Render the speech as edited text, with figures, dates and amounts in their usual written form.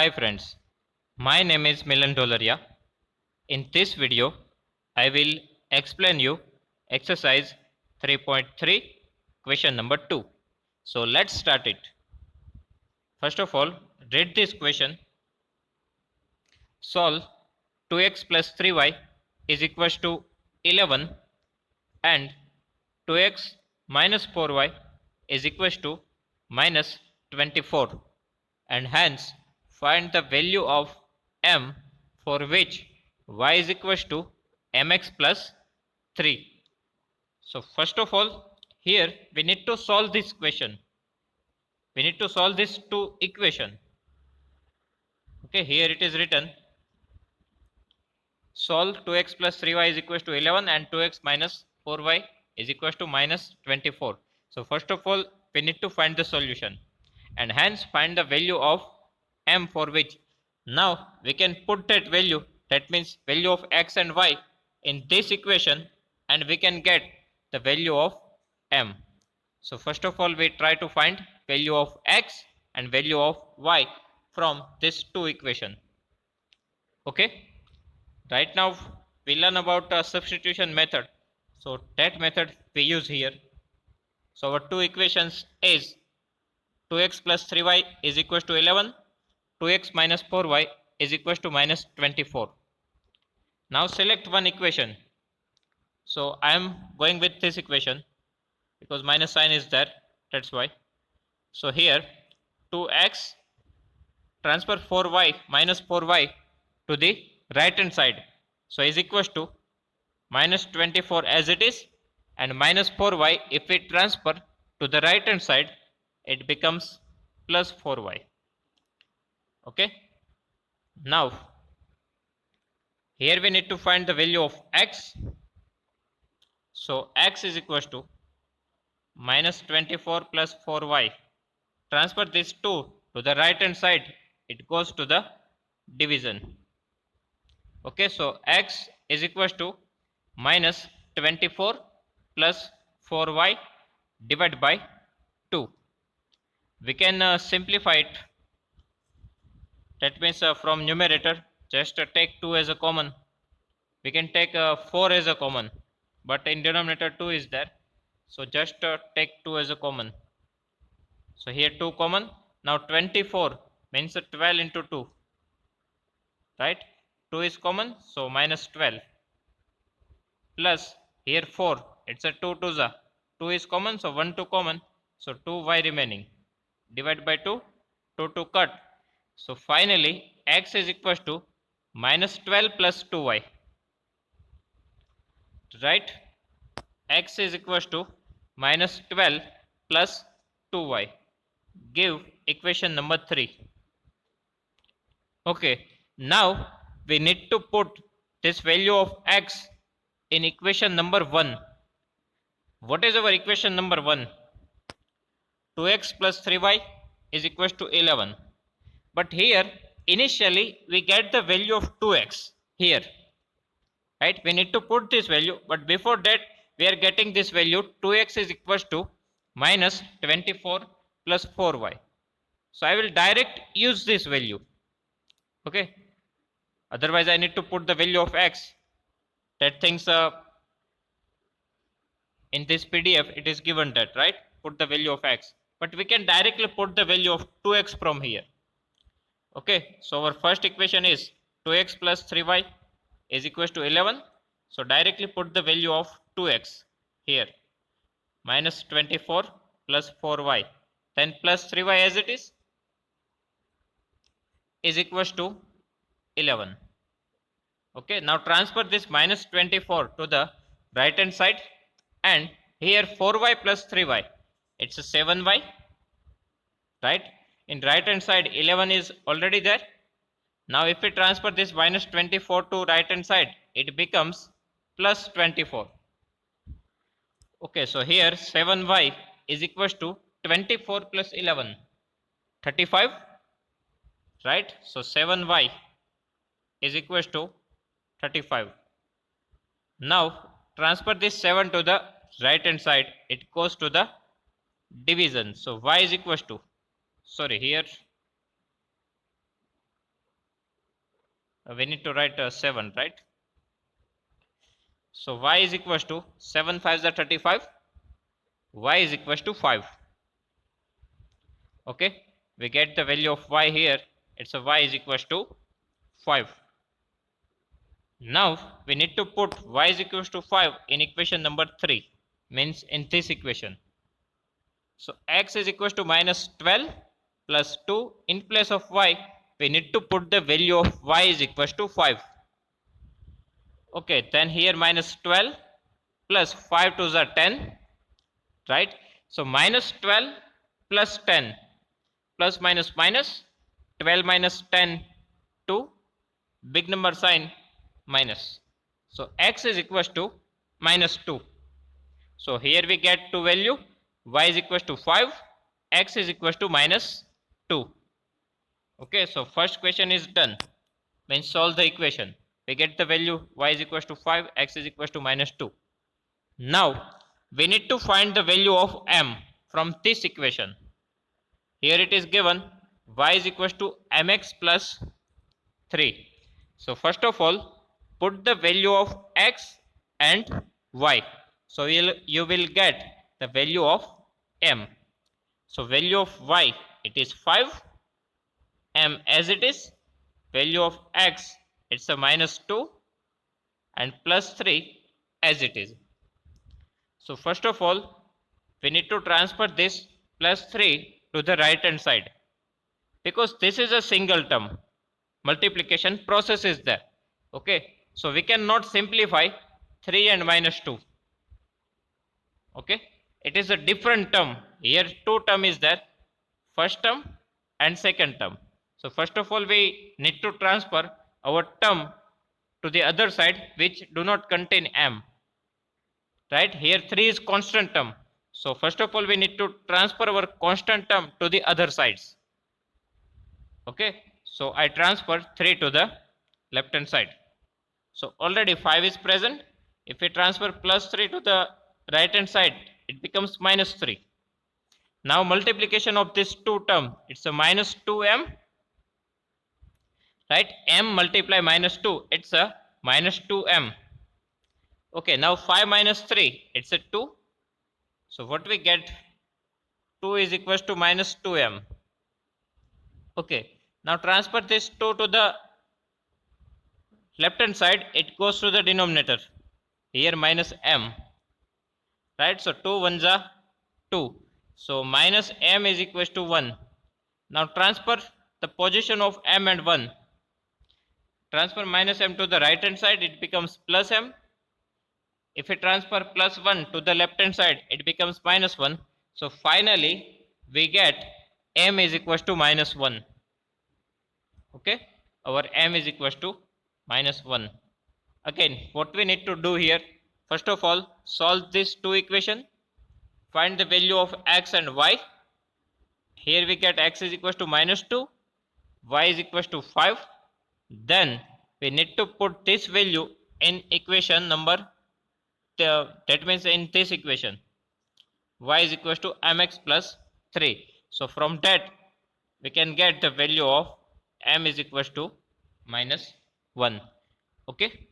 Hi friends, my name is Milan Dolaria. In this video, I will explain you exercise 3.3 question number 2. So let's start it. First of all, read this question. Solve 2x plus 3y is equals to 11 and 2x minus 4y is equals to minus 24, and hence find the value of m for which y is equals to mx plus 3. So first of all, here we need to solve this question. We need to solve this two equation. Okay, here it is written solve 2x plus 3y is equals to 11 and 2x minus 4y is equals to minus 24. So first of all, we need to find the solution and hence find the value of m for which. Now we can put that value, that means value of x and y, in this equation and we can get the value of m. So first of all, we try to find value of x and value of y from this two equation. Okay. Right now we learn about substitution method. So that method we use here. So our two equations is 2x plus 3y is equals to 11, 2x minus 4y is equals to minus 24. Now select one equation. So I am going with this equation because minus sign is there, that's why. So here 2x transfer 4y minus 4y to the right hand side. So is equals to minus 24 as it is, and minus 4y if we transfer to the right hand side it becomes plus 4y. Okay, now here we need to find the value of x. So x is equals to minus 24 plus 4y. Transfer this 2 to the right hand side, it goes to the division. Okay, so x is equals to minus 24 plus 4y divided by 2. We can simplify it. That means from numerator just take 2 as a common. We can take 4 as a common, but in denominator 2 is there, so just take 2 as a common. So here 2 common. Now 24 means 12 into 2, right? 2 is common, so minus 12 plus here 4, it's a 2 2 za, 2 is common, so 1 2 common, so 2y remaining, divide by 2, 2 2 cut. So finally x is equals to minus 12 plus 2y, right? X is equals to minus 12 plus 2y, give equation number 3. Okay, now we need to put this value of x in equation number 1. What is our equation number 1? 2x plus 3y is equals to 11. But here initially we get the value of 2x here, right? We need to put this value, but before that we are getting this value 2x is equals to minus 24 plus 4y. So I will direct use this value. Okay, otherwise I need to put the value of x. That things in this PDF it is given that, right? Put the value of x, but we can directly put the value of 2x from here. Okay, so our first equation is 2x plus 3y is equals to 11. So directly put the value of 2x here, minus 24 plus 4y, then plus 3y as it is equals to 11. Okay, now transfer this minus 24 to the right hand side, and here 4y plus 3y, it's a 7y, right? In right hand side 11 is already there. Now if we transfer this minus 24 to right hand side, it becomes plus 24. Okay, so here 7y is equals to 24 plus 11, 35, right? So 7y is equals to 35. Now transfer this 7 to the right hand side, it goes to the division. So y is equals to, sorry, here we need to write 7, right? So y is equals to 7 5s are 35, y is equals to 5. Okay, we get the value of y here. It's a y is equals to 5. Now we need to put y is equals to 5 in equation number 3, means in this equation. So x is equals to minus 12 plus 2. In place of y, we need to put the value of y is equals to 5. Okay, then here minus 12 plus 5 to the 10, right? So minus 12 plus 10 plus minus minus 12 minus 10 to big number sign minus. So x is equals to minus 2. So here we get two value, y is equals to 5, x is equals to minus 2. Okay, so first question is done. When solve the equation, we get the value y is equals to 5, x is equals to minus 2. Now we need to find the value of m from this equation. Here it is given y is equals to mx plus 3. So first of all, put the value of x and y. So you will get the value of m. So value of y, it is 5, m as it is, value of x, it's a minus 2, and plus 3 as it is. So first of all, we need to transfer this plus 3 to the right hand side, because this is a single term. Multiplication process is there. Okay, so we cannot simplify 3 and minus 2. Okay, it is a different term. Here two term is there, first term and second term. So first of all, we need to transfer our term to the other side which do not contain m, right? Here 3 is constant term. So first of all, we need to transfer our constant term to the other sides. Okay, so I transfer 3 to the left hand side. So already 5 is present. If we transfer plus 3 to the right hand side, it becomes minus 3. Now multiplication of this two term, it's a minus 2m, right? M multiply minus 2, it's a minus 2m. Okay, now 5 minus 3, it's a 2. So what we get, 2 is equals to minus 2m. Okay, now transfer this 2 to the left hand side, it goes to the denominator. Here minus m, right? So 2 ones are 2. So minus m is equals to 1. Now transfer the position of m and 1. Transfer minus m to the right hand side, it becomes plus m. If we transfer plus 1 to the left hand side, it becomes minus 1. So finally, we get m is equals to minus 1. Okay, our m is equals to minus 1. Again, what we need to do here, first of all, solve this two equation, find the value of x and y. Here we get x is equals to minus 2, y is equals to 5. Then we need to put this value in equation number, that means in this equation, y is equals to mx plus 3. So from that, we can get the value of m is equals to minus 1. Okay.